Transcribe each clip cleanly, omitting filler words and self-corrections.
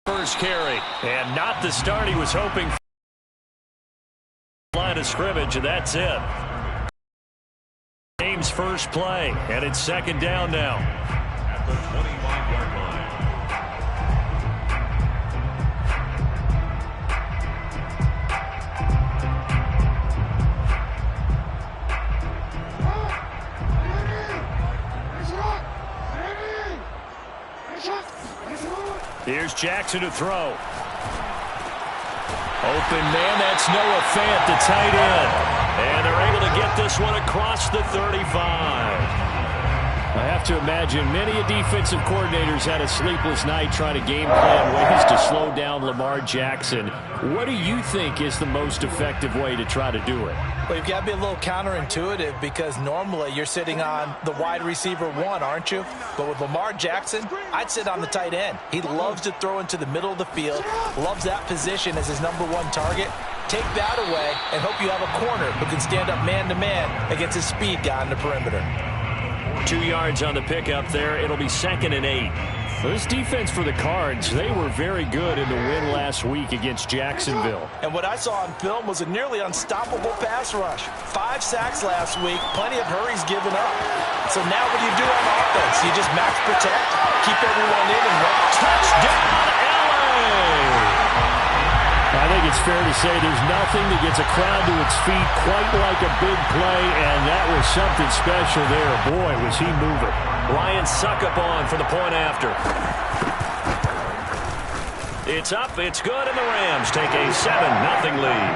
First carry, and not the start he was hoping for. Line of scrimmage, and that's it. Game's first play, and it's second down now. At the 25-yard line. Here's Jackson to throw. Open man, that's Noah Fant, the tight end. And they're able to get this one across the 35. I have to imagine many defensive coordinators had a sleepless night trying to game plan ways to slow down Lamar Jackson. What do you think is the most effective way to try to do it? Well, you've got to be a little counterintuitive because normally you're sitting on the wide receiver one, aren't you? But with Lamar Jackson, I'd sit on the tight end. He loves to throw into the middle of the field, loves that position as his #1 target. Take that away and hope you have a corner who can stand up man-to-man against a speed guy on the perimeter. 2 yards on the pickup there. It'll be 2nd and 8. This defense for the Cards, they were very good in the win last week against Jacksonville. And what I saw on film was a nearly unstoppable pass rush. 5 sacks last week, plenty of hurries given up. So now what do you do on offense? You just max protect, keep everyone in, and run. Touchdown, LA! I think it's fair to say there's nothing that gets a crowd to its feet quite like a big play, and that was something special there. Boy, was he moving. Ryan Succop on for the point after. It's up, it's good, and the Rams take a 7-0 lead.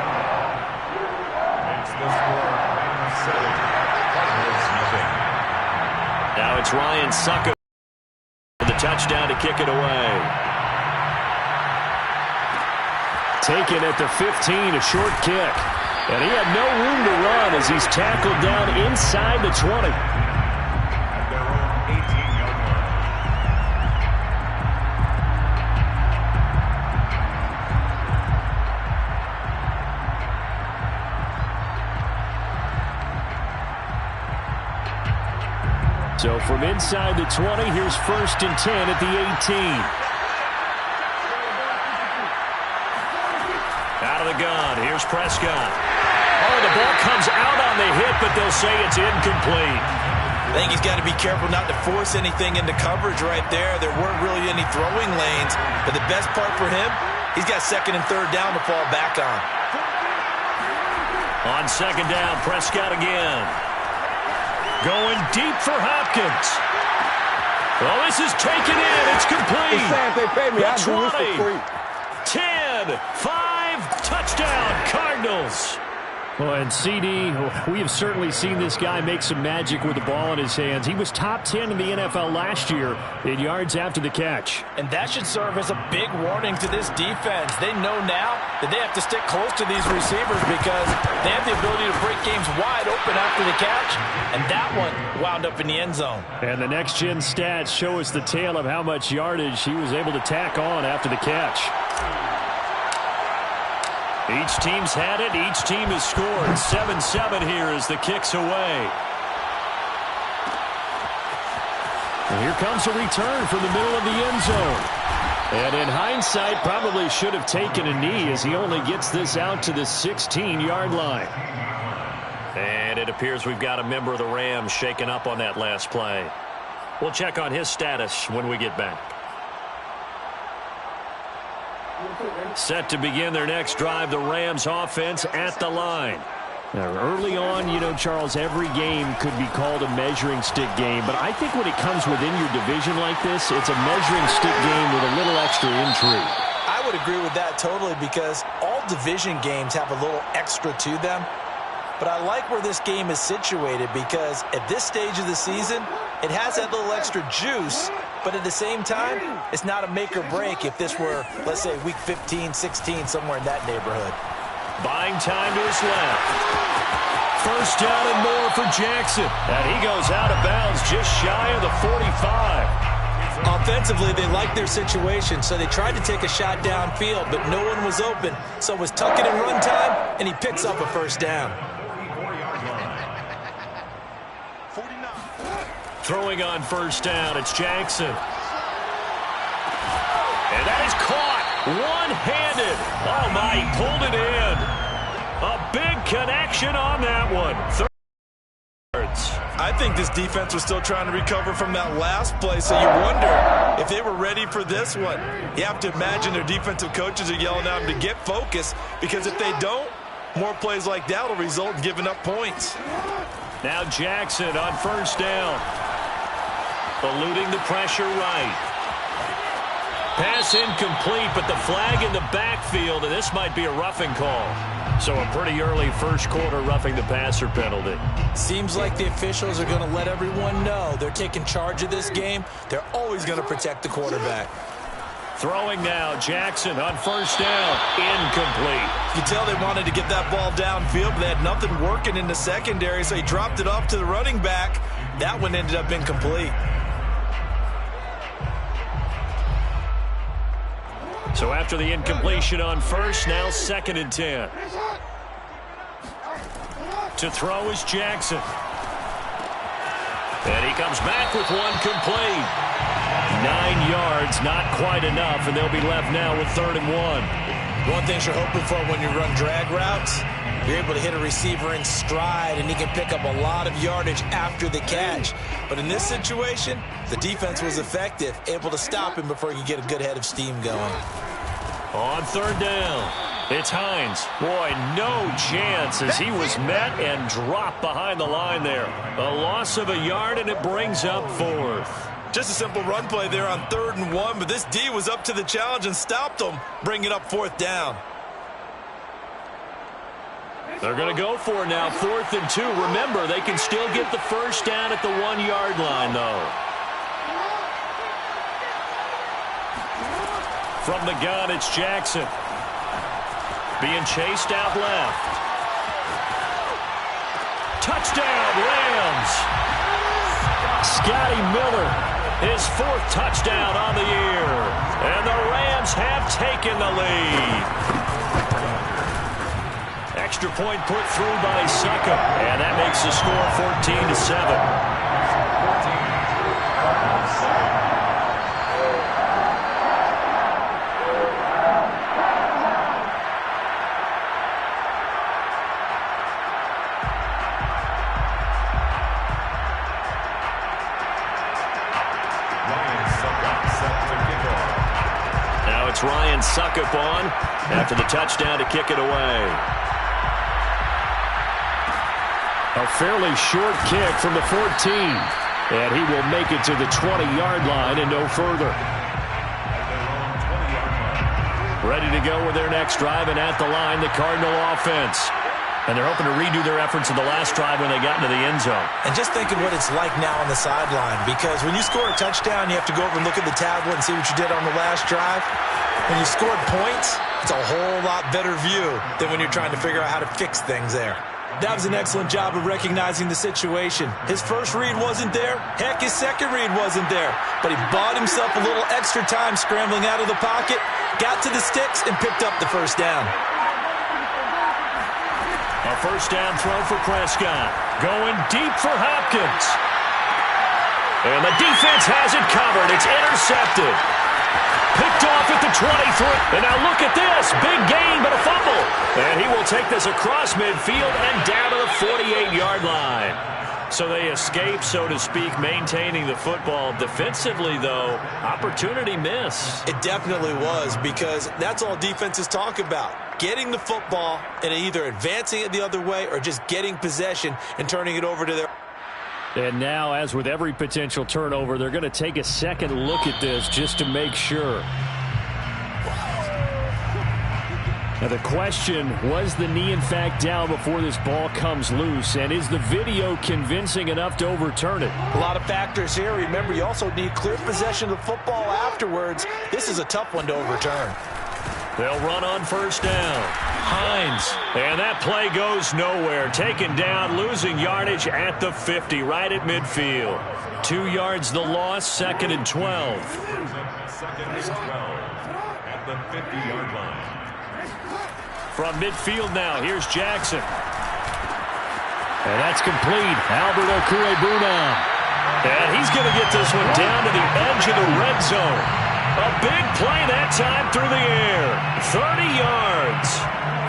It's the score, Rams 7, Cardinals nothing. Now it's Ryan Succop for the touchdown to kick it away. Taken at the 15, a short kick. And he had no room to run as he's tackled down inside the 20. At their own 18-yard line. So from inside the 20, here's 1st and 10 at the 18. Out of the gun, here's Prescott. Oh, the ball comes out on the hit, but they'll say it's incomplete. I think he's got to be careful not to force anything into coverage right there. There weren't really any throwing lanes, but the best part for him, he's got 2nd and 3rd down to fall back on. On 2nd down, Prescott again. Going deep for Hopkins. Well, this is taken in. It's complete. It's sad they paid me. I do this for free. 10, 5, touchdown, Cardinals. Well, and CD, we have certainly seen this guy make some magic with the ball in his hands. He was top 10 in the NFL last year in yards after the catch. And that should serve as a big warning to this defense. They know now that they have to stick close to these receivers because they have the ability to break games wide open after the catch. And that one wound up in the end zone. And the next-gen stats show us the tale of how much yardage he was able to tack on after the catch. Each team's had it. Each team has scored. 7-7 here as the kick's away. And here comes a return from the middle of the end zone. And in hindsight, probably should have taken a knee as he only gets this out to the 16-yard line. And it appears we've got a member of the Rams shaken up on that last play. We'll check on his status when we get back. Set to begin their next drive, the Rams offense at the line. Now, early on, you know, Charles, every game could be called a measuring stick game, but I think when it comes within your division like this, it's a measuring stick game with a little extra intrigue. I would agree with that totally because all division games have a little extra to them. But I like where this game is situated because at this stage of the season, it has that little extra juice, but at the same time, it's not a make or break if this were, let's say, week 15, 16, somewhere in that neighborhood. Buying time to his left. First down and more for Jackson. And he goes out of bounds just shy of the 45. Offensively, they liked their situation, so they tried to take a shot downfield, but no one was open. So it was tuck it and run time, and he picks up a first down. Throwing on first down, it's Jackson. And that is caught one-handed. Oh, my, he pulled it in. A big connection on that one. I think this defense was still trying to recover from that last play, so you wonder if they were ready for this one. You have to imagine their defensive coaches are yelling at them to get focused, because if they don't, more plays like that will result in giving up points. Now Jackson on first down. Eluding the pressure right. Pass incomplete, but the flag in the backfield, and this might be a roughing call. So a pretty early first quarter roughing the passer penalty. Seems like the officials are going to let everyone know they're taking charge of this game. They're always going to protect the quarterback. Throwing now, Jackson on first down, incomplete. You can tell they wanted to get that ball downfield, but they had nothing working in the secondary, so he dropped it off to the running back. That one ended up incomplete. So after the incompletion on first, now 2nd and 10. To throw is Jackson. And he comes back with one complete. 9 yards, not quite enough, and they'll be left now with 3rd and 1. One thing you're hoping for when you run drag routes, you're able to hit a receiver in stride, and he can pick up a lot of yardage after the catch. But in this situation, the defense was effective, able to stop him before he could get a good head of steam going. On 3rd down, it's Hines. Boy, no chance as he was met and dropped behind the line there. A loss of a yard, and it brings up 4th. Just a simple run play there on 3rd and 1, but this D was up to the challenge and stopped them, bringing up 4th down. They're going to go for now, 4th and 2. Remember, they can still get the first down at the 1-yard line, though. From the gun, it's Jackson. Being chased out left. Touchdown, Rams! Scotty Miller, his 4th touchdown on the year. And the Rams have taken the lead. Extra point put through by Succop. And that makes the score 14-7. Ryan Succop on after the touchdown to kick it away. A fairly short kick from the 14. And he will make it to the 20-yard line and no further. Ready to go with their next drive, and at the line, the Cardinal offense. And they're hoping to redo their efforts in the last drive when they got into the end zone. And just think of what it's like now on the sideline, because when you score a touchdown, you have to go over and look at the tablet and see what you did on the last drive. When you scored points, it's a whole lot better view than when you're trying to figure out how to fix things there. That was an excellent job of recognizing the situation. His first read wasn't there. Heck, his second read wasn't there. But he bought himself a little extra time scrambling out of the pocket, got to the sticks, and picked up the first down. A first down throw for Prescott. Going deep for Hopkins. And the defense has it covered. It's intercepted. Picked off at the 23. And now look at this. Big gain, but a fumble. And he will take this across midfield and down to the 48-yard line. So they escape, so to speak, maintaining the football. Defensively, though, opportunity miss. It definitely was, because that's all defenses talk about. Getting the football and either advancing it the other way or just getting possession and turning it over to their... And now, as with every potential turnover, they're going to take a second look at this just to make sure. Now the question, was the knee in fact down before this ball comes loose? And is the video convincing enough to overturn it? A lot of factors here. Remember, you also need clear possession of the football afterwards. This is a tough one to overturn. They'll run on first down. Hines. And that play goes nowhere. Taken down, losing yardage at the 50, right at midfield. 2 yards the loss, 2nd and 12. 2nd and 12 at the 50-yard line. From midfield now, here's Jackson. And that's complete. Albert Okwuegbunam. And he's going to get this one down to the edge of the red zone. A big play that time through the air. 30 yards.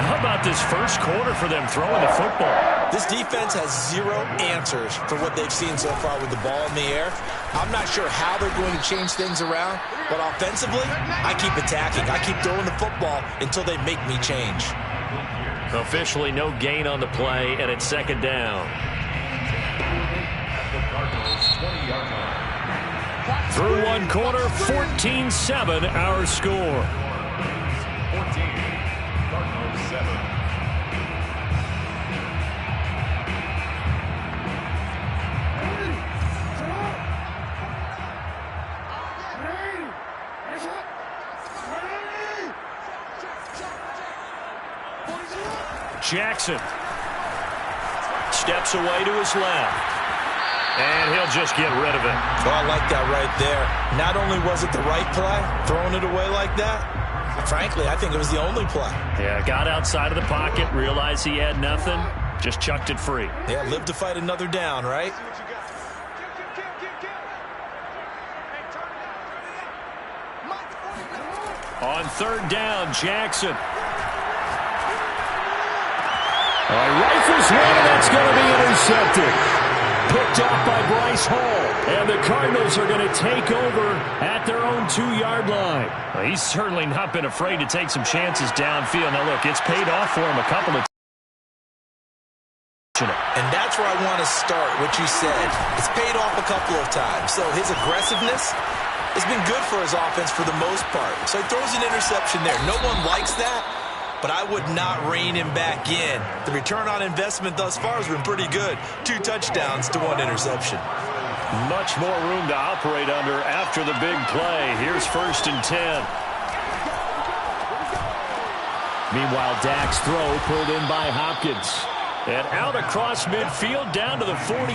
How about this first quarter for them throwing the football? This defense has zero answers for what they've seen so far with the ball in the air. I'm not sure how they're going to change things around, but offensively, I keep attacking. I keep throwing the football until they make me change. Officially no gain on the play, and it's second down. Through one quarter, 14-7 our score. 14, Cardinals 7. Jackson steps away to his left. And he'll just get rid of it. Oh, I like that right there. Not only was it the right play, throwing it away like that, frankly, I think it was the only play. Yeah, got outside of the pocket, realized he had nothing, just chucked it free. Yeah, live to fight another down, right? On third down, Jackson. Rifles one, and that's going to be intercepted. Picked off by Bryce Hall. And the Cardinals are going to take over at their own 2-yard line. Well, he's certainly not been afraid to take some chances downfield. Now, look, it's paid off for him a couple of times. And that's where I want to start, what you said. It's paid off a couple of times. So his aggressiveness has been good for his offense for the most part. So he throws an interception there. No one likes that, but I would not rein him back in. The return on investment thus far has been pretty good. 2 touchdowns to 1 interception. Much more room to operate under after the big play. Here's 1st and 10. Meanwhile, Dak's throw pulled in by Hopkins. And out across midfield down to the 45.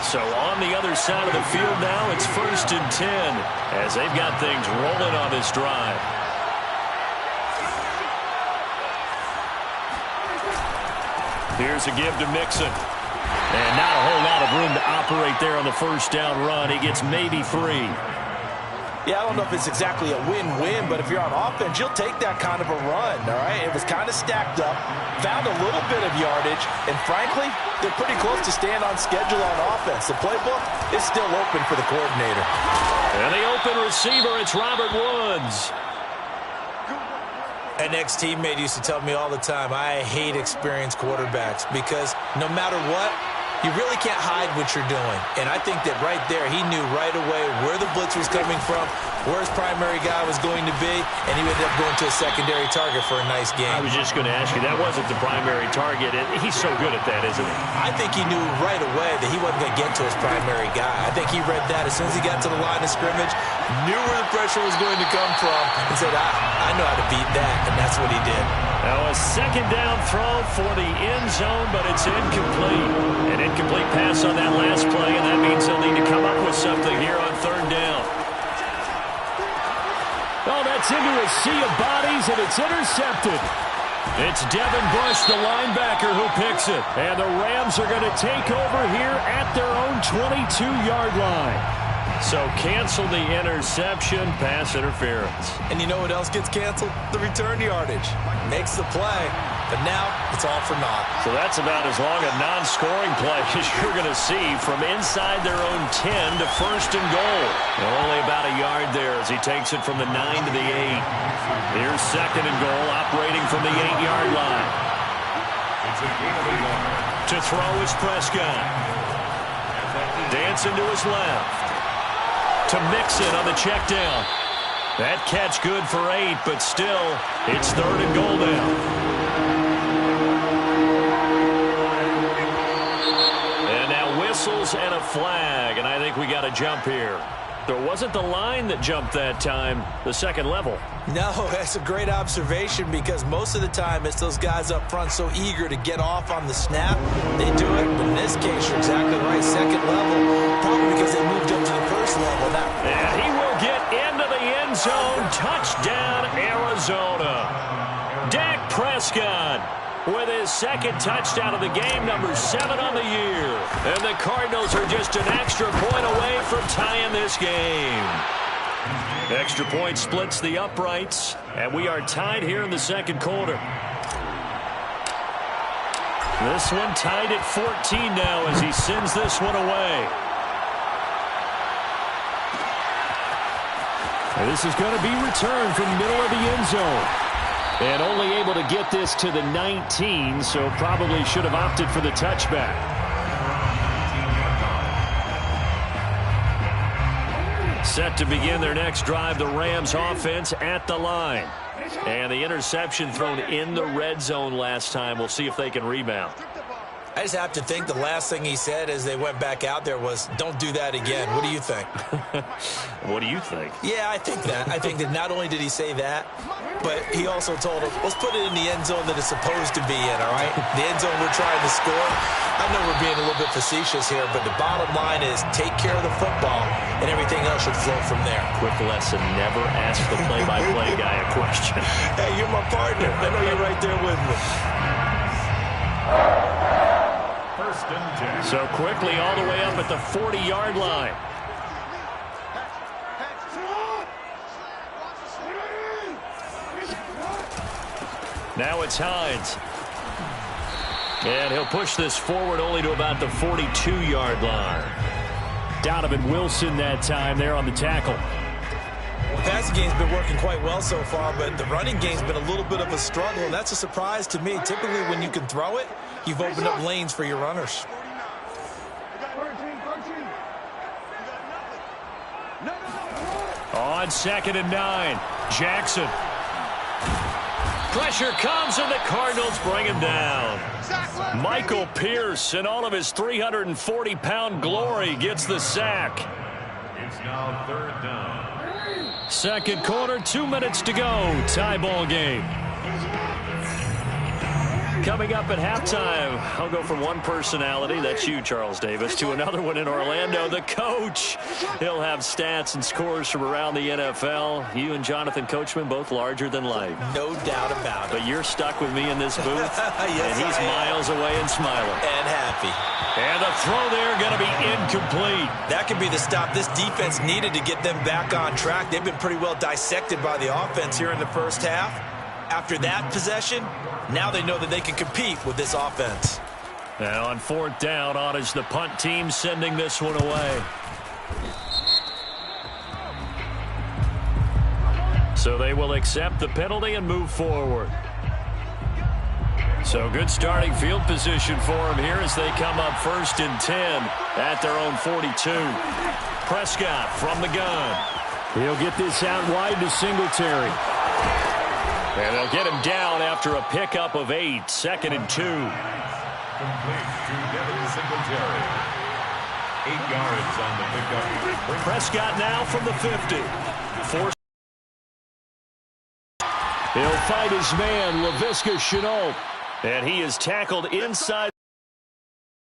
So on the other side of the field now, it's 1st and 10 as they've got things rolling on this drive. Here's a give to Mixon. And not a whole lot of room to operate there on the first down run. He gets maybe 3. Yeah, I don't know if it's exactly a win-win, but if you're on offense, you'll take that kind of a run, all right? It was kind of stacked up, found a little bit of yardage, and frankly, they're pretty close to staying on schedule on offense. The playbook is still open for the coordinator. And the open receiver, it's Robert Woods. An ex-teammate used to tell me all the time, I hate experienced quarterbacks because no matter what, you really can't hide what you're doing. And I think that right there, he knew right away where the blitz was coming from, where his primary guy was going to be, and he ended up going to a secondary target for a nice game. I was just going to ask you, that wasn't the primary target. He's so good at that, isn't he? I think he knew right away that he wasn't going to get to his primary guy. I think he read that as soon as he got to the line of scrimmage, knew where the pressure was going to come from, and said, I know how to beat that, and that's what he did. Now a second down throw for the end zone, but it's incomplete. An incomplete pass on that last play, and that means they'll need to come up with something here on third down. Oh, that's into a sea of bodies, and it's intercepted. It's Devin Bush, the linebacker, who picks it. And the Rams are going to take over here at their own 22-yard line. So cancel the interception, pass interference. And you know what else gets canceled? The return yardage. Makes the play, but now it's all for naught. So that's about as long a non-scoring play as you're going to see from inside their own 10 to 1st and goal. Only about a yard there as he takes it from the 9 to the 8. Here's 2nd and goal, operating from the 8-yard line. To throw is Prescott. Dancing to his left. To Mixon on the check down. That catch good for 8, but still, it's 3rd and goal now. And now whistles and a flag, and I think we got a jump here. There wasn't the line that jumped that time, the second level. No, that's a great observation because most of the time it's those guys up front so eager to get off on the snap. They do it, but in this case, you're exactly right, second level, probably because they moved up to the first level. Now, and he will get into the end zone. Touchdown, Arizona. Dak Prescott with his 2nd touchdown of the game, number 7 on the year. And the Cardinals are just an extra point away from tying this game. Extra point splits the uprights, and we are tied here in the second quarter. This one tied at 14 now as he sends this one away. And this is going to be returned from the middle of the end zone. And only able to get this to the 19, so probably should have opted for the touchback. Set to begin their next drive, the Rams offense at the line. And the interception thrown in the red zone last time. We'll see if they can rebound. I just have to think the last thing he said as they went back out there was, don't do that again. What do you think? What do you think? Yeah, I think that. I think that not only did he say that, but he also told him, let's put it in the end zone that it's supposed to be in, all right? The end zone we're trying to score. I know we're being a little bit facetious here, but the bottom line is take care of the football, and everything else should flow from there. Quick lesson, never ask the play-by-play guy a question. Hey, you're my partner. I know you're right there with me. First and 10. So quickly all the way up at the 40-yard line. Now it's Hines. And he'll push this forward only to about the 42-yard line. Donovan Wilson that time there on the tackle. The passing game's been working quite well so far, but the running game's been a little bit of a struggle, and that's a surprise to me. Typically, when you can throw it, you've opened up lanes for your runners. On 2nd and 9, Jackson. Pressure comes, and the Cardinals bring him down. Michael Pierce, in all of his 340-pound glory, gets the sack. It's now third down. Second quarter, 2 minutes to go. Tie ball game. Coming up at halftime, I'll go from one personality, that's you, Charles Davis, to another one in Orlando, the coach. He'll have stats and scores from around the NFL. You and Jonathan Coachman, both larger than life. No doubt about it. But you're stuck with me in this booth, yes, and he's miles away and smiling. And happy. And the throw there going to be incomplete. That could be the stop this defense needed to get them back on track. They've been pretty well dissected by the offense here in the first half. After that possession, now they know that they can compete with this offense. Now on 4th down, on is the punt team sending this one away. So they will accept the penalty and move forward. So good starting field position for them here as they come up 1st and 10 at their own 42. Prescott from the gun. He'll get this out wide to Singletary. And they'll get him down after a pickup of 8, 2nd and 2. Complete to Devin Singletary. 8 yards on the pickup. Prescott now from the 50. He'll fight his man, Laviska Shenault. And he is tackled inside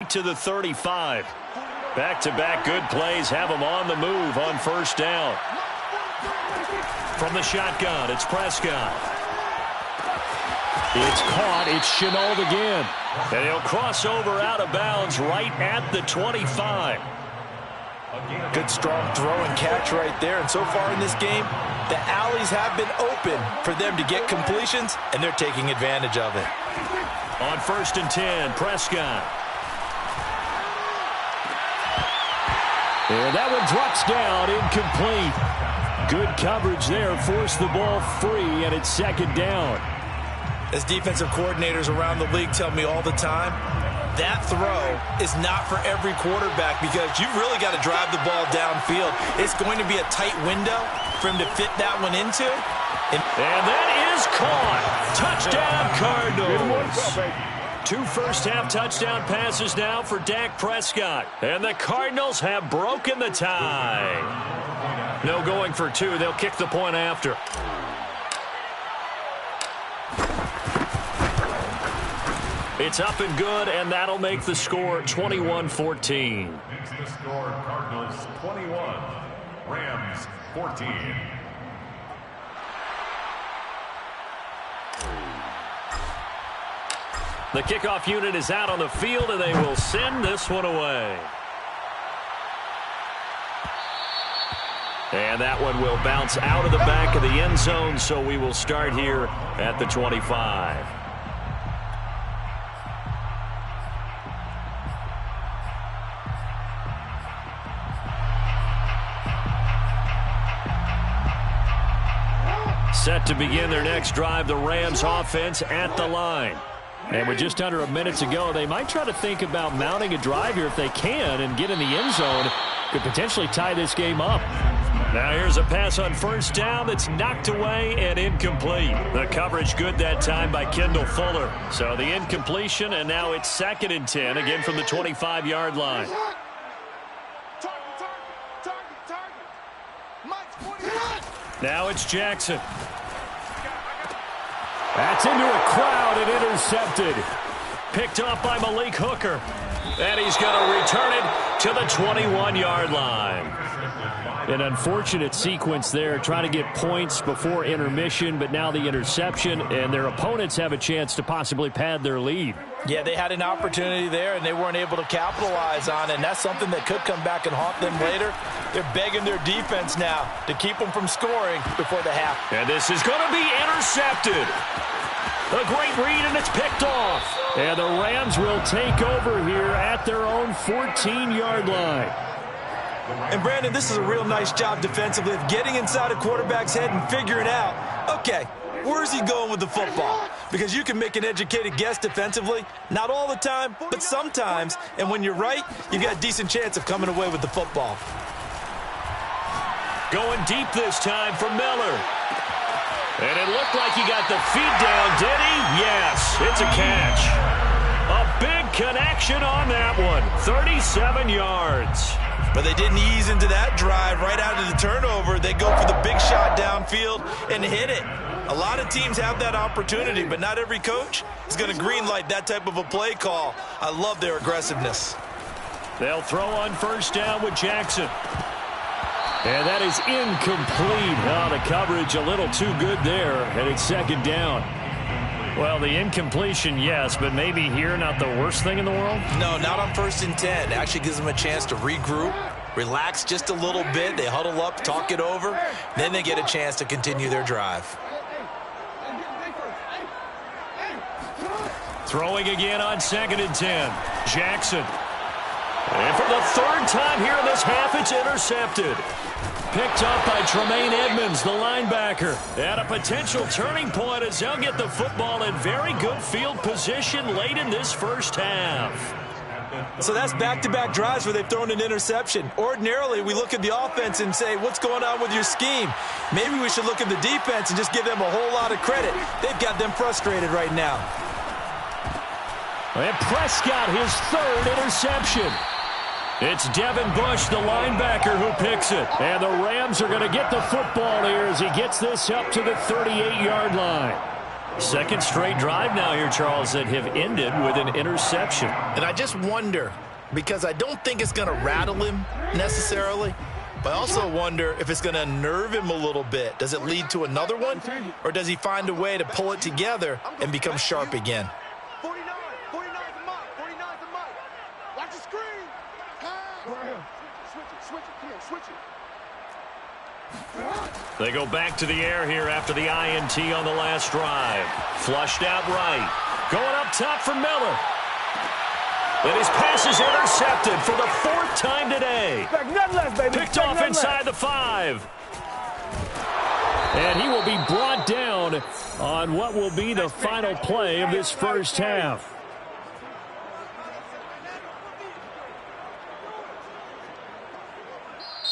to the 35. Back-to-back good plays have him on the move on 1st down. From the shotgun, it's Prescott. It's caught. It's Shenault again. And he'll cross over out of bounds right at the 25. Good strong throw and catch right there. And so far in this game, the alleys have been open for them to get completions, and they're taking advantage of it. On 1st and 10, Prescott. And that one drops down, incomplete. Good coverage there, forced the ball free, and it's 2nd down. As defensive coordinators around the league tell me all the time, that throw is not for every quarterback because you've really got to drive the ball downfield. It's going to be a tight window for him to fit that one into. And that is caught. Touchdown, Cardinals. 2 first-half touchdown passes now for Dak Prescott. And the Cardinals have broken the tie. No going for 2. They'll kick the point after. It's up and good, and that'll make the score 21-14. Makes the score Cardinals 21, Rams 14. The kickoff unit is out on the field, and they will send this one away. And that one will bounce out of the back of the end zone, so we will start here at the 25. Set to begin their next drive, the Rams offense at the line. And with just under a minute to go, they might try to think about mounting a drive here if they can and get in the end zone. Could potentially tie this game up. Now here's a pass on first down that's knocked away and incomplete. The coverage good that time by Kendall Fuller. So the incompletion, and now it's 2nd and 10, again from the 25-yard line. Now it's Jackson. That's into a crowd and intercepted. Picked off by Malik Hooker. And he's going to return it to the 21-yard line. An unfortunate sequence there, trying to get points before intermission, but now the interception, and their opponents have a chance to possibly pad their lead. Yeah, they had an opportunity there, and they weren't able to capitalize on it, and that's something that could come back and haunt them later. They're begging their defense now to keep them from scoring before the half. And this is going to be intercepted. A great read, and it's picked off. And the Rams will take over here at their own 14-yard line. And, Brandon, this is a real nice job defensively of getting inside a quarterback's head and figuring out, okay, where's he going with the football? Because you can make an educated guess defensively. Not all the time, but sometimes. And when you're right, you've got a decent chance of coming away with the football. Going deep this time for Miller. And it looked like he got the feet down, did he? Yes, it's a catch. A big connection on that one. 37 yards. But they didn't ease into that drive right out of the turnover. They go for the big shot downfield and hit it. A lot of teams have that opportunity, but not every coach is going to greenlight that type of a play call. I love their aggressiveness. They'll throw on first down with Jackson. And that is incomplete. Oh, the coverage a little too good there, and it's 2nd down. Well, the incompletion, yes, but maybe here not the worst thing in the world? No, not on 1st and 10. It actually gives them a chance to regroup, relax just a little bit. They huddle up, talk it over. Then they get a chance to continue their drive. Throwing again on 2nd and 10. Jackson. And for the 3rd time here in this half, it's intercepted. Picked up by Tremaine Edmonds, the linebacker. At a potential turning point as they'll get the football in very good field position late in this first half. So that's back-to-back drives where they've thrown an interception. Ordinarily, we look at the offense and say, what's going on with your scheme? Maybe we should look at the defense and just give them a whole lot of credit. They've got them frustrated right now. And Prescott, his 3rd interception. It's Devin Bush, the linebacker, who picks it. And the Rams are going to get the football here as he gets this up to the 38-yard line. 2nd straight drive now here, Charles, that have ended with an interception. And I just wonder, because I don't think it's going to rattle him necessarily, but I also wonder if it's going to unnerve him a little bit. Does it lead to another one, or does he find a way to pull it together and become sharp again? They go back to the air here after the INT on the last drive. Flushed out right. Going up top for Miller. And his pass is intercepted for the 4th time today. Picked off inside the 5. And he will be brought down on what will be the final play of this first half.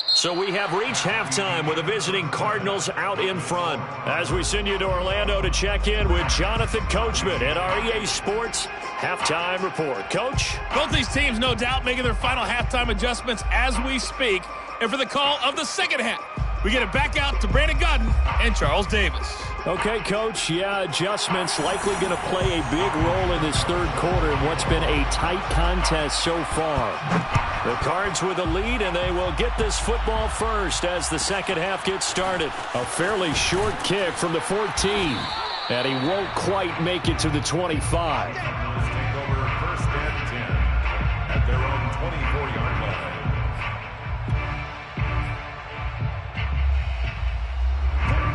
So we have reached halftime with the visiting Cardinals out in front. As we send you to Orlando to check in with Jonathan Coachman at our EA Sports Halftime Report. Coach? Both these teams, no doubt, making their final halftime adjustments as we speak. And for the call of the second half, we get it back out to Brandon Gaudin and Charles Davis. Okay, Coach. Yeah, adjustments likely going to play a big role in this 3rd quarter in what's been a tight contest so far. The Cards with a lead, and they will get this football first as the second half gets started. A fairly short kick from the 14, and he won't quite make it to the 25. 24-yard line.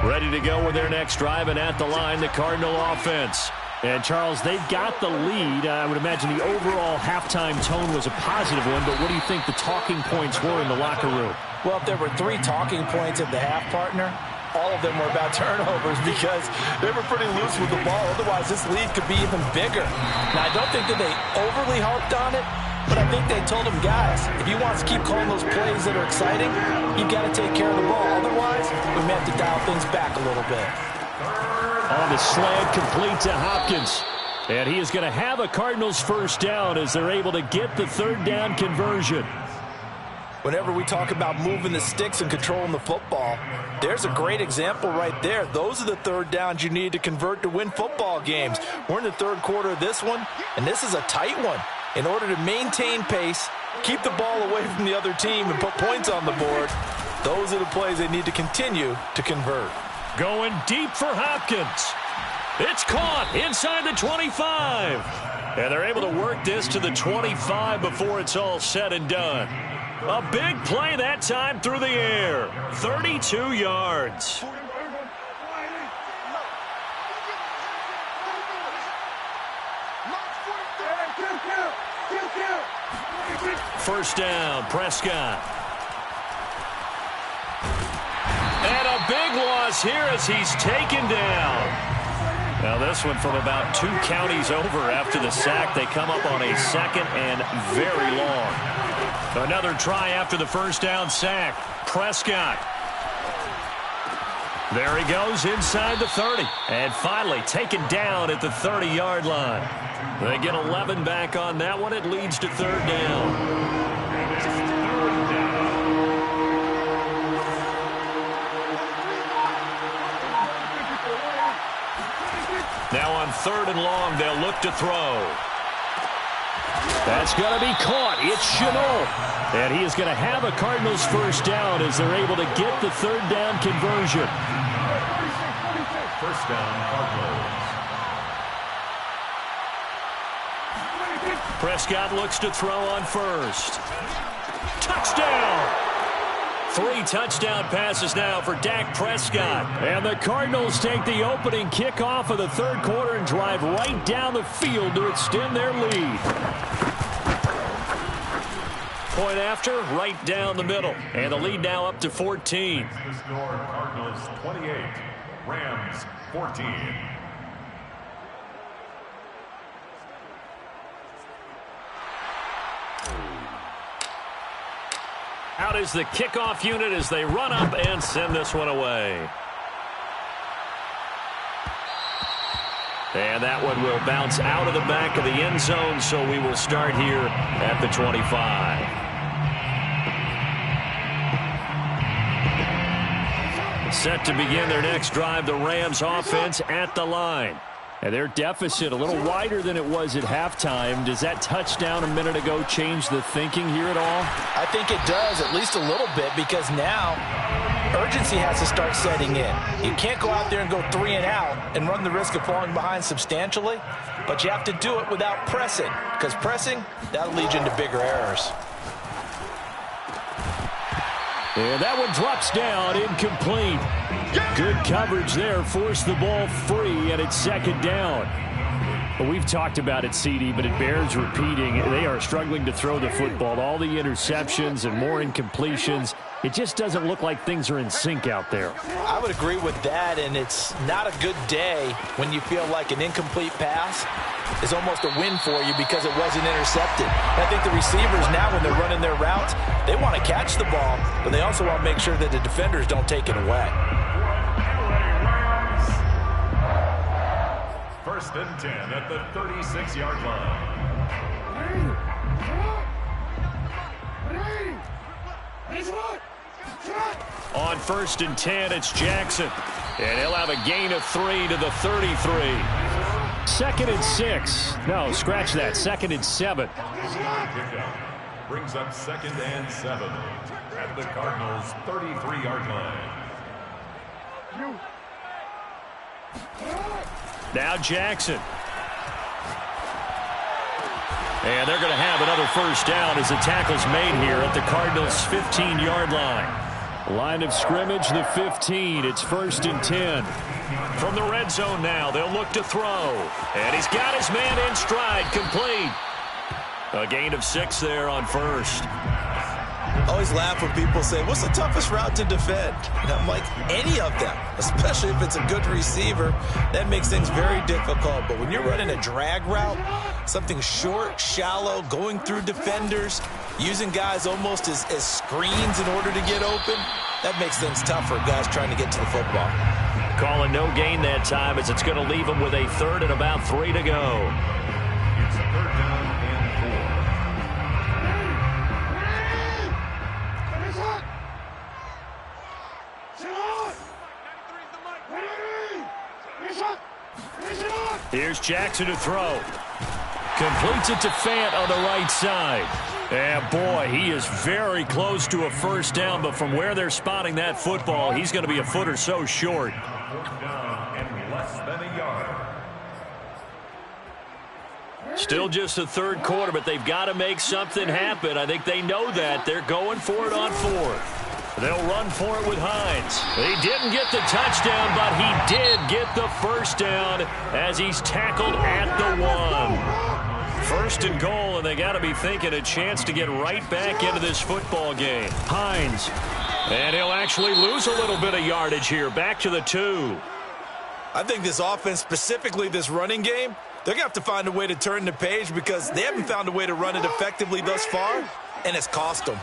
Ready to go with their next drive, and at the line, the Cardinal offense. And, Charles, they've got the lead. I would imagine the overall halftime tone was a positive one, but what do you think the talking points were in the locker room? Well, if there were 3 talking points at the half, partner, all of them were about turnovers because they were pretty loose with the ball. Otherwise, this lead could be even bigger. Now, I don't think that they overly harped on it, but I think they told them, guys, if you want to keep calling those plays that are exciting, you've got to take care of the ball. Otherwise, we may have to dial things back a little bit. On the slant, complete to Hopkins. And he is going to have a Cardinals first down as they're able to get the third down conversion. Whenever we talk about moving the sticks and controlling the football, there's a great example right there. Those are the third downs you need to convert to win football games. We're in the third quarter of this one, and this is a tight one. In order to maintain pace, keep the ball away from the other team, and put points on the board, those are the plays they need to continue to convert. Going deep for Hopkins. It's caught inside the 25. And they're able to work this to the 25 before it's all said and done. A big play that time through the air. 32 yards. First down, Prescott. And a big loss here as he's taken down. Now this one from about 2 counties over after the sack. They come up on a second and very long. Another try after the first down sack. Prescott. There he goes inside the 30. And finally taken down at the 30-yard line. They get 11 back on that one. It leads to third down. Now on third and long, they'll look to throw. That's going to be caught. It's Shenault. And he is going to have a Cardinals first down as they're able to get the third down conversion. First down, Cardinals. Prescott looks to throw on first. Touchdown! 3 touchdown passes now for Dak Prescott. And the Cardinals take the opening kickoff of the third quarter and drive right down the field to extend their lead. Point after, right down the middle. And the lead now up to 14. The score, Cardinals 28, Rams 14. Out is the kickoff unit as they run up and send this one away. And that one will bounce out of the back of the end zone, so we will start here at the 25. Set to begin their next drive, the Rams offense at the line. And their deficit a little wider than it was at halftime. Does that touchdown a minute ago change the thinking here at all? I think it does, at least a little bit, because now urgency has to start setting in. You can't go out there and go 3 and out and run the risk of falling behind substantially, but you have to do it without pressing, because pressing, that'll lead you into bigger errors. And that one drops down, incomplete. Good coverage there, forced the ball free, and it's second down. Well, we've talked about it, CD, but it bears repeating. They are struggling to throw the football. All the interceptions and more incompletions. It just doesn't look like things are in sync out there. I would agree with that, and it's not a good day when you feel like an incomplete pass is almost a win for you because it wasn't intercepted. And I think the receivers now, when they're running their routes, they want to catch the ball, but they also want to make sure that the defenders don't take it away. First and 10 at the 36-yard line. On first and 10, it's Jackson. And he'll have a gain of 3 to the 33. Second and 6. No, scratch that. Second and 7. Pickup brings up second and 7 at the Cardinals' 33-yard line. Now Jackson. And they're going to have another first down as the tackle's made here at the Cardinals' 15-yard line. Line of scrimmage, the 15. It's 1st and 10. From the red zone now, they'll look to throw. And he's got his man in stride, complete. A gain of 6 there on first. I always laugh when people say, what's the toughest route to defend? And I'm like, any of them, especially if it's a good receiver. That makes things very difficult. But when you're running a drag route, something short, shallow, going through defenders, using guys almost as screens in order to get open, that makes things tough for guys trying to get to the football. Calling no gain that time as it's going to leave them with a 3rd and about 3 to go. It's 3rd down and 4. Here's Jackson to throw. Completes it to Fant on the right side. And boy, he is very close to a first down, but from where they're spotting that football, he's going to be a foot or so short. 4th down and less than a yard. Still just the 3rd quarter, but they've got to make something happen. I think they know that. They're going for it on 4th. They'll run for it with Hines. He didn't get the touchdown, but he did get the first down as he's tackled at the 1. 1st and goal, and they got to be thinking a chance to get right back into this football game. Hines. And he'll actually lose a little bit of yardage here. Back to the 2. I think this offense, specifically this running game, they're going to have to find a way to turn the page because they haven't found a way to run it effectively thus far, and it's cost them.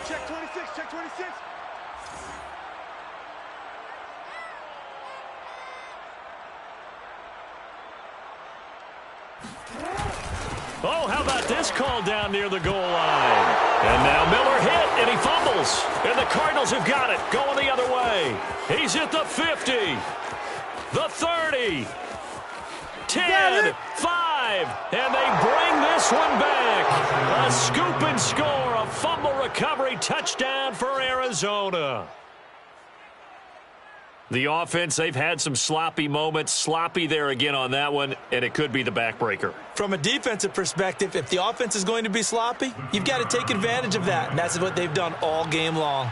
Check 26, check 26. Oh, how about this call down near the goal line? And now Miller hit, and he fumbles. And the Cardinals have got it, going the other way. He's at the 50, the 30, 10, 5, and they bring this one back. A scoop and score, a fumble recovery touchdown for Arizona. The offense, they've had some sloppy moments. Sloppy there again on that one, and it could be the backbreaker. From a defensive perspective, if the offense is going to be sloppy, you've got to take advantage of that, and that's what they've done all game long.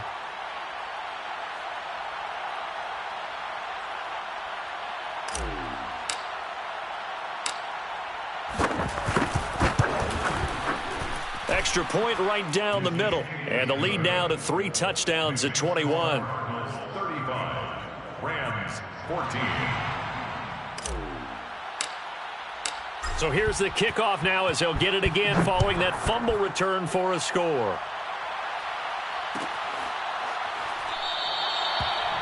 Extra point right down the middle, and the lead now to 3 touchdowns at 21. 35. Rams 14. So here's the kickoff now as he'll get it again following that fumble return for a score.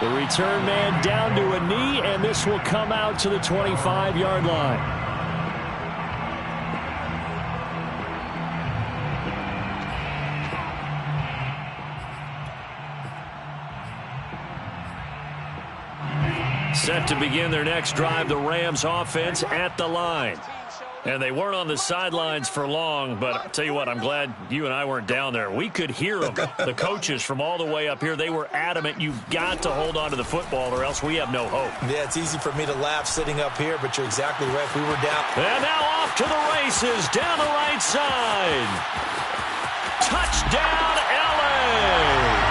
The return man down to a knee, and this will come out to the 25-yard line. Set to begin their next drive, the Rams offense at the line. And they weren't on the sidelines for long, but I'll tell you what, I'm glad you and I weren't down there. We could hear them, the coaches from all the way up here. They were adamant, you've got to hold on to the football or else we have no hope. Yeah, it's easy for me to laugh sitting up here, but you're exactly right. If we were down. And now off to the races, down the right side. Touchdown, LA!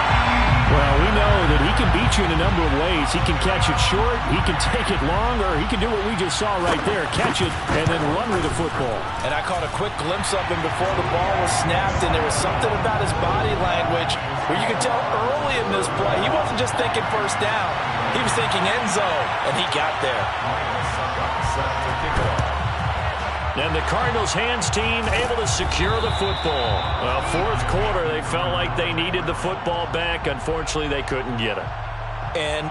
Well, we know that he can beat you in a number of ways. He can catch it short, he can take it long, or he can do what we just saw right there, catch it and then run with the football. And I caught a quick glimpse of him before the ball was snapped, and there was something about his body language where you could tell early in this play he wasn't just thinking first down. He was thinking end zone, and he got there. Set to kick off. And the Cardinals' hands team able to secure the football. Well, 4th quarter, they felt like they needed the football back. Unfortunately, they couldn't get it. And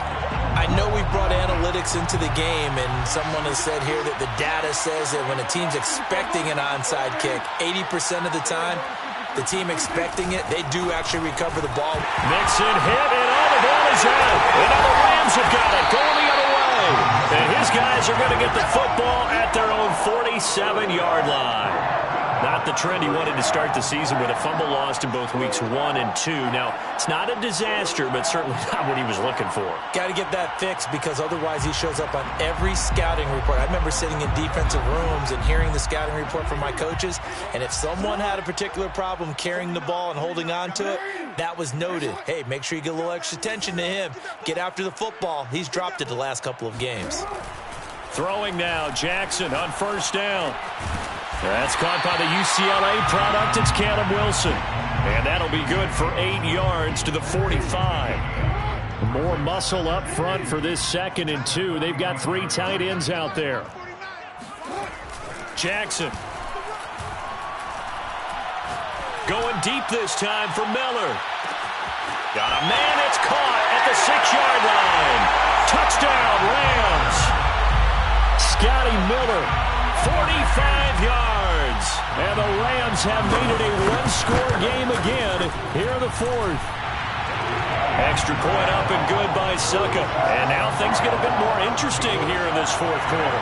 I know we brought analytics into the game, and someone has said here that the data says that when a team's expecting an onside kick, 80% of the time, the team expecting it, they do actually recover the ball. Mixon hit, and all the ball is out. And now the Rams have got it, going the other way. And his guys are going to get the football at their own 47-yard line. Not the trend he wanted to start the season with a fumble lost in both weeks 1 and 2. Now, it's not a disaster, but certainly not what he was looking for. Got to get that fixed because otherwise he shows up on every scouting report. I remember sitting in defensive rooms and hearing the scouting report from my coaches, and if someone had a particular problem carrying the ball and holding on to it, that was noted. Hey, make sure you get a little extra attention to him. Get after the football. He's dropped it the last couple of games. Throwing now, Jackson on first down. That's caught by the UCLA product. It's Caleb Wilson. And that'll be good for 8 yards to the 45. More muscle up front for this 2nd and 2. They've got 3 tight ends out there. Jackson. Going deep this time for Miller. Got a man, it's caught at the 6-yard line. Touchdown, Rams. Scotty Miller, 45 yards. And the Rams have made it a 1-score game again here in the 4th. Extra point up and good by Succop. And now things get a bit more interesting here in this 4th quarter.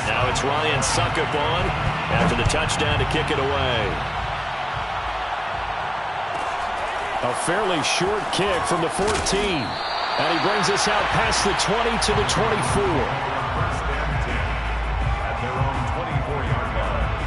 Now it's Ryan Succop on after the touchdown to kick it away. A fairly short kick from the 14. And he brings us out past the 20 to the 24.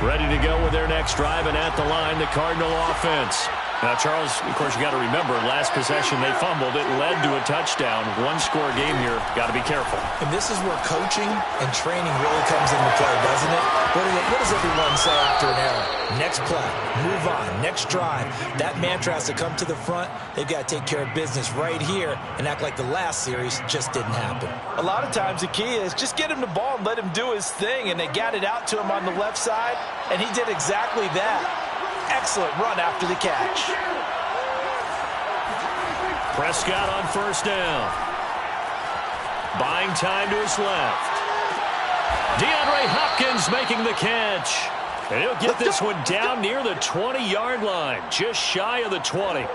Ready to go with their next drive, and at the line, the Cardinal offense. Now, Charles, of course, you got to remember, last possession they fumbled. It led to a touchdown. 1-score game here. Got to be careful. And this is where coaching and training really comes into play, doesn't it? What does everyone say after an error? Next play, move on, next drive. That mantra has to come to the front. They've got to take care of business right here and act like the last series just didn't happen. A lot of times the key is just get him the ball and let him do his thing, and they got it out to him on the left side, and he did exactly that. Excellent run after the catch. Prescott on first down. Buying time to his left. DeAndre Hopkins making the catch. And he'll get this one down near the 20-yard line, just shy of the 20.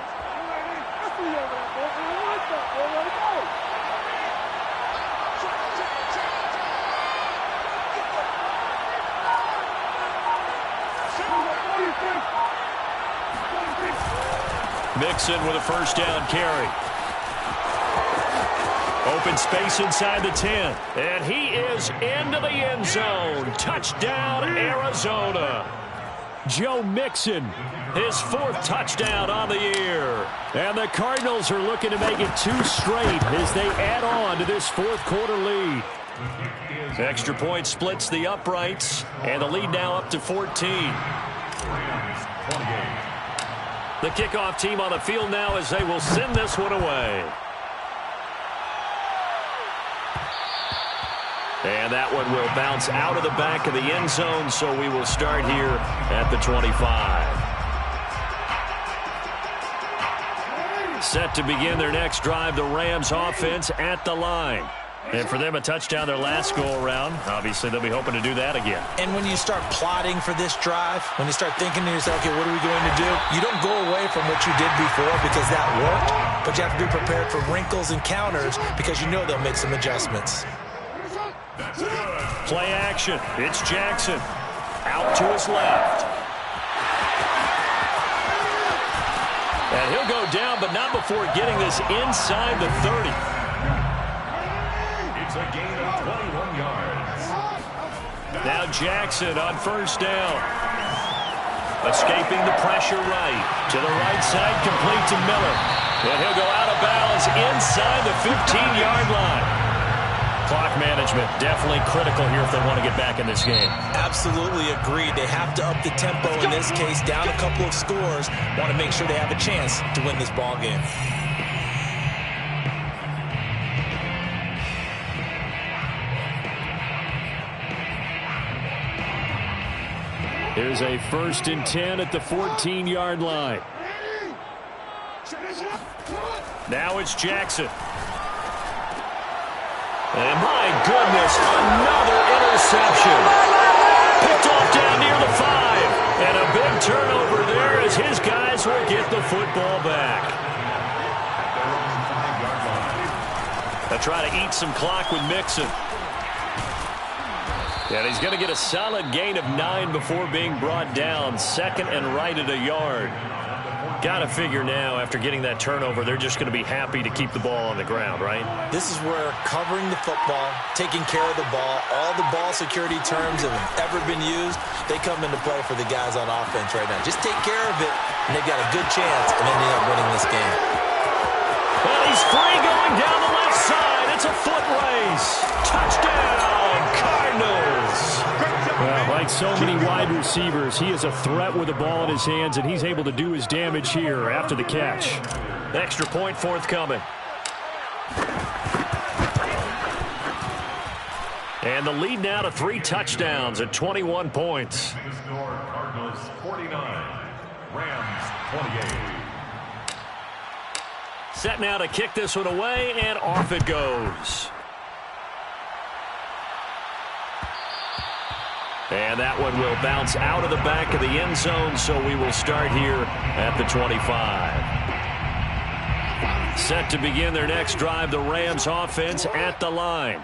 Mixon with a first down carry. Open space inside the 10. And he is into the end zone. Touchdown, Arizona. Joe Mixon, his 4th touchdown on the year. And the Cardinals are looking to make it 2 straight as they add on to this 4th quarter lead. Extra point splits the uprights, and the lead now up to 14. The kickoff team on the field now as they will send this one away. And that one will bounce out of the back of the end zone, so we will start here at the 25. Set to begin their next drive, the Rams offense at the line. And for them, a touchdown their last go-around. Obviously, they'll be hoping to do that again. And when you start plotting for this drive, when you start thinking to yourself, okay, what are we going to do? You don't go away from what you did before because that worked, but you have to be prepared for wrinkles and counters because you know they'll make some adjustments. Play action. It's Jackson. Out to his left. And he'll go down, but not before getting this inside the 30. It's a gain of 21 yards. Now Jackson on first down. Escaping the pressure right. To the right side, complete to Miller. And he'll go out of bounds inside the 15-yard line. Clock management definitely critical here if they want to get back in this game. Absolutely agreed. They have to up the tempo in this case, down a couple of scores. Want to make sure they have a chance to win this ball game. Here's a 1st and 10 at the 14-yard line. Now it's Jackson. And my goodness, another interception. Picked off down near the 5. And a big turnover there as his guys will get the football back. They'll try to eat some clock with Mixon. And he's going to get a solid gain of 9 before being brought down. Second and right at a yard. Got to figure now, after getting that turnover, they're just going to be happy to keep the ball on the ground, right? This is where covering the football, taking care of the ball, all the ball security terms that have ever been used, they come into play for the guys on offense right now. Just take care of it, and they've got a good chance of ending up winning this game. Well, he's free going down the left side. It's a foot race. Touchdown, Cardinals. Well, like so many wide receivers, he is a threat with the ball in his hands, and he's able to do his damage here after the catch. Extra point forthcoming. And the lead now to 3 touchdowns at 21 points. The score, Cardinals 49, Rams 28. Set now to kick this one away, and off it goes. And that one will bounce out of the back of the end zone, so we will start here at the 25. Set to begin their next drive, the Rams offense at the line.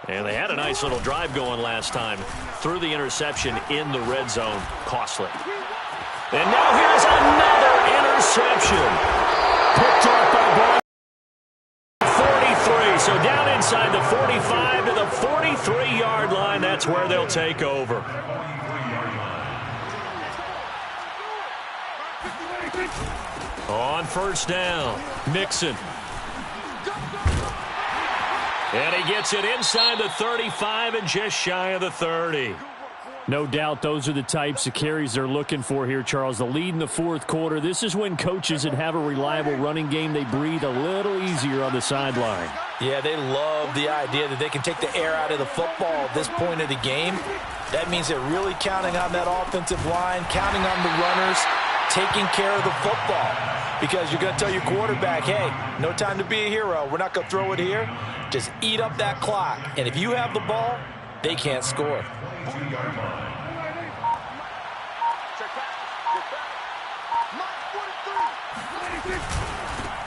And they had a nice little drive going last time. Through the interception in the red zone. Costly. And now here's another interception. Picked off by Brown. 43. So down inside the 45 to the 43-yard line. That's where they'll take over. On first down, Mixon. And he gets it inside the 35 and just shy of the 30. No doubt those are the types of carries they're looking for here, Charles. The lead in the fourth quarter. This is when coaches that have a reliable running game, they breathe a little easier on the sideline. Yeah, they love the idea that they can take the air out of the football at this point of the game. That means they're really counting on that offensive line, counting on the runners, taking care of the football. Because you're going to tell your quarterback, hey, no time to be a hero. We're not going to throw it here. Just eat up that clock. And if you have the ball, they can't score.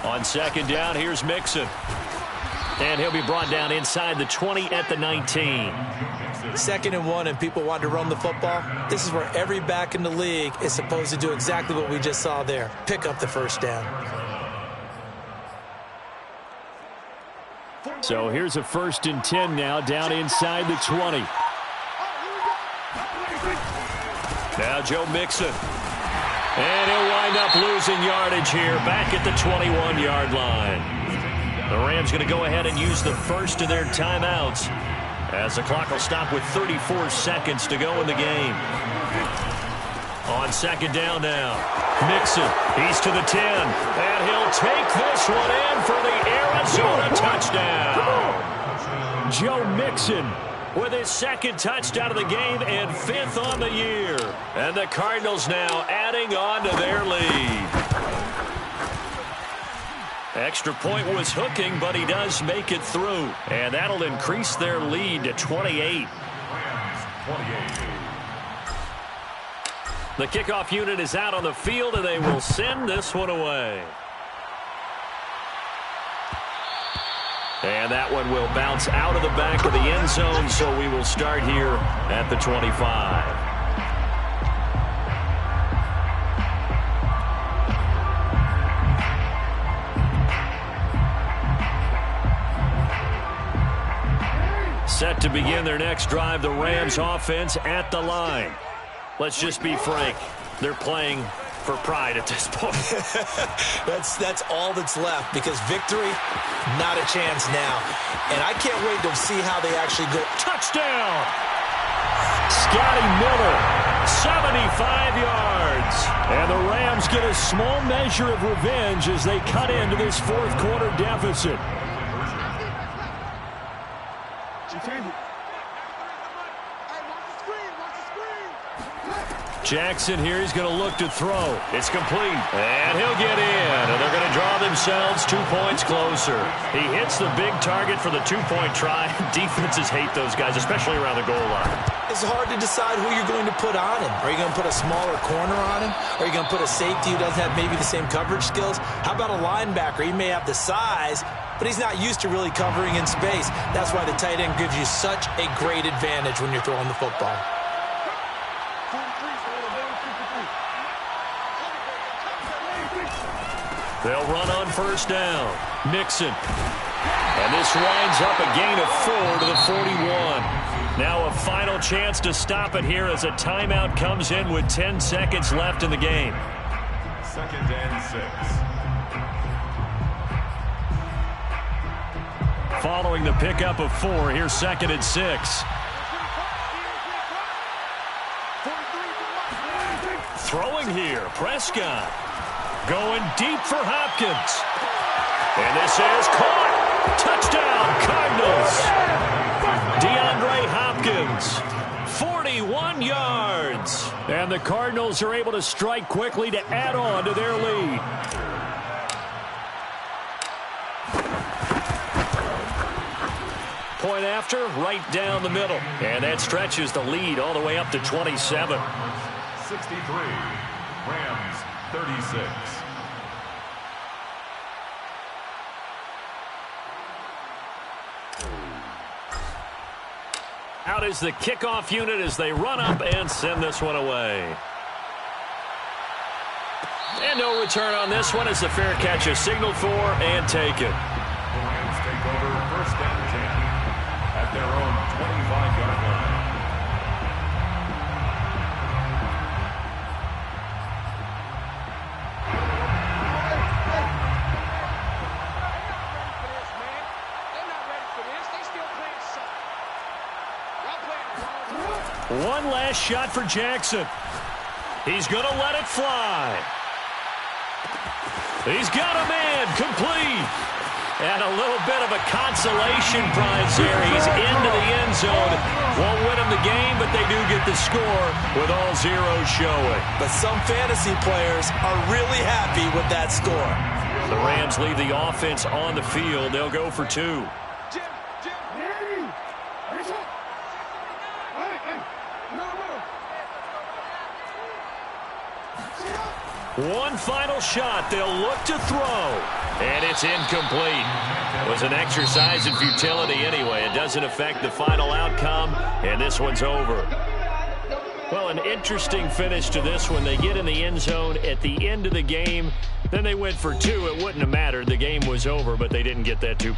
On second down, here's Mixon. And he'll be brought down inside the 20 at the 19. 2nd and 1 and people want to run the football. This is where every back in the league is supposed to do exactly what we just saw there. Pick up the first down. So here's a 1st and 10 now down inside the 20. Now Joe Mixon. And he'll wind up losing yardage here back at the 21-yard line. The Rams going to go ahead and use the first of their timeouts as the clock will stop with 34 seconds to go in the game. On second down now, Mixon, he's to the 10, and he'll take this one in for the Arizona touchdown. Joe Mixon with his 2nd touchdown of the game and 5th on the year. And the Cardinals now adding on to their lead. Extra point was hooking, but he does make it through. And that'll increase their lead to 28. The kickoff unit is out on the field, and they will send this one away. And that one will bounce out of the back of the end zone, so we will start here at the 25. Set to begin their next drive, the Rams offense at the line. Let's just be frank. They're playing for pride at this point. That's all that's left, because victory, not a chance now. And I can't wait to see how they actually go. Touchdown! Scotty Miller, 75 yards. And the Rams get a small measure of revenge as they cut into this fourth quarter deficit. Jackson here, he's going to look to throw. It's complete. And he'll get in. And they're going to draw themselves 2 points closer. He hits the big target for the 2-point try. Defenses hate those guys, especially around the goal line. It's hard to decide who you're going to put on him. Are you going to put a smaller corner on him? Are you going to put a safety who doesn't have maybe the same coverage skills? How about a linebacker? He may have the size, but he's not used to really covering in space. That's why the tight end gives you such a great advantage when you're throwing the football. They'll run on first down. Mixon. And this winds up a gain of 4 to the 41. Now a final chance to stop it here as a timeout comes in with 10 seconds left in the game. 2nd and 6. Following the pickup of 4, here's 2nd and 6. Throwing here, Prescott. Going deep for Hopkins. And this is caught. Touchdown, Cardinals. DeAndre Hopkins, 41 yards. And the Cardinals are able to strike quickly to add on to their lead. Point after, right down the middle. And that stretches the lead all the way up to 27. 63. Rams 36. Out is the kickoff unit as they run up and send this one away. And no return on this one as the fair catch is signaled for and taken. The Rams take over 1st and 10 at their own 25-yard line. One last shot for Jackson. He's going to let it fly. He's got a man complete. And a little bit of a consolation prize there. He's into the end zone. Won't win him the game, but they do get the score with all zeros showing. But some fantasy players are really happy with that score. The Rams leave the offense on the field. They'll go for 2. One final shot. They'll look to throw. And it's incomplete. It was an exercise in futility anyway. It doesn't affect the final outcome, and this one's over. Well, an interesting finish to this one. They get in the end zone at the end of the game. Then they went for 2. It wouldn't have mattered. The game was over, but they didn't get that 2